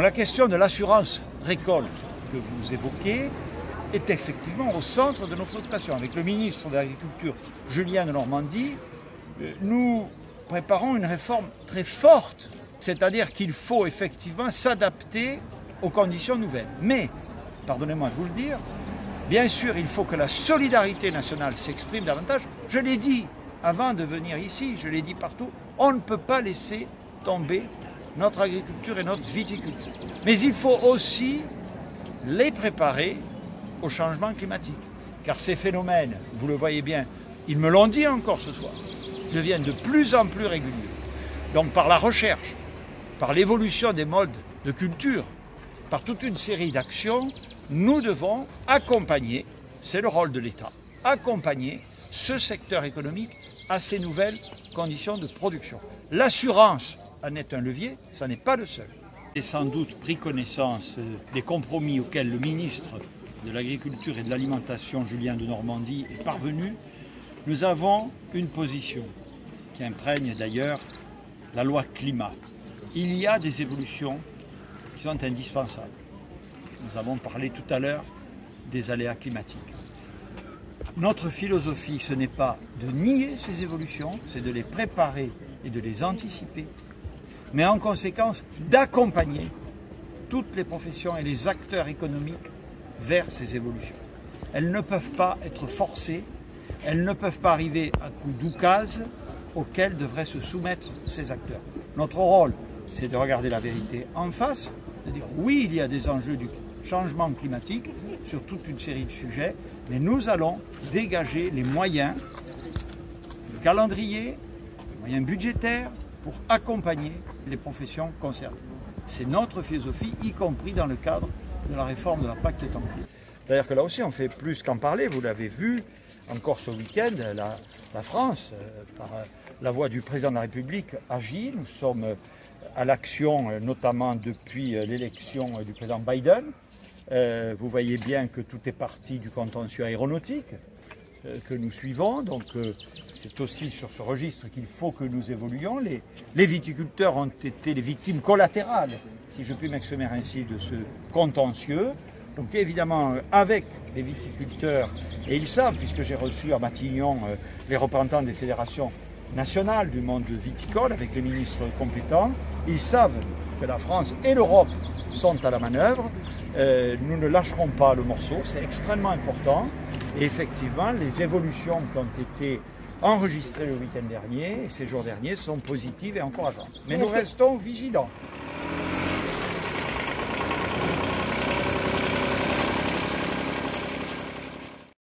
Donc la question de l'assurance récolte que vous évoquez est effectivement au centre de nos préoccupations. Avec le ministre de l'Agriculture, Julien de Normandie, nous préparons une réforme très forte, c'est-à-dire qu'il faut effectivement s'adapter aux conditions nouvelles. Mais, pardonnez-moi de vous le dire, bien sûr, il faut que la solidarité nationale s'exprime davantage. Je l'ai dit avant de venir ici, je l'ai dit partout, on ne peut pas laisser tomber notre agriculture et notre viticulture. Mais il faut aussi les préparer au changement climatique. Car ces phénomènes, vous le voyez bien, ils me l'ont dit encore ce soir, deviennent de plus en plus réguliers. Donc par la recherche, par l'évolution des modes de culture, par toute une série d'actions, nous devons accompagner, c'est le rôle de l'État, accompagner ce secteur économique à ces nouvelles conditions de production. L'assurance en est un levier, ça n'est pas le seul. J'ai sans doute pris connaissance des compromis auxquels le ministre de l'Agriculture et de l'Alimentation, Julien de Normandie, est parvenu. Nous avons une position qui imprègne d'ailleurs la loi climat. Il y a des évolutions qui sont indispensables. Nous avons parlé tout à l'heure des aléas climatiques. Notre philosophie, ce n'est pas de nier ces évolutions, c'est de les préparer et de les anticiper, mais en conséquence d'accompagner toutes les professions et les acteurs économiques vers ces évolutions. Elles ne peuvent pas être forcées, elles ne peuvent pas arriver à coups d'oukase auxquels devraient se soumettre ces acteurs. Notre rôle, c'est de regarder la vérité en face, de dire oui, il y a des enjeux du changement climatique sur toute une série de sujets, mais nous allons dégager les moyens, le calendrier, les moyens budgétaires pour accompagner les professions concernées. C'est notre philosophie, y compris dans le cadre de la réforme de la PAC qui est en cours. C'est-à-dire que là aussi, on fait plus qu'en parler. Vous l'avez vu, encore ce week-end, la France, par la voix du président de la République, agit. Nous sommes à l'action, notamment depuis l'élection du président Biden. Vous voyez bien que tout est parti du contentieux aéronautique que nous suivons. Donc c'est aussi sur ce registre qu'il faut que nous évoluions. Les viticulteurs ont été les victimes collatérales, si je puis m'exprimer ainsi, de ce contentieux. Donc évidemment, avec les viticulteurs, et ils savent, puisque j'ai reçu à Matignon les représentants des fédérations nationales du monde viticole, avec les ministres compétents, ils savent que la France et l'Europe sont à la manœuvre. Nous ne lâcherons pas le morceau, c'est extrêmement important. Et effectivement, les évolutions qui ont été enregistrées le week-end dernier et ces jours derniers sont positives et encourageantes. Mais nous restons vigilants.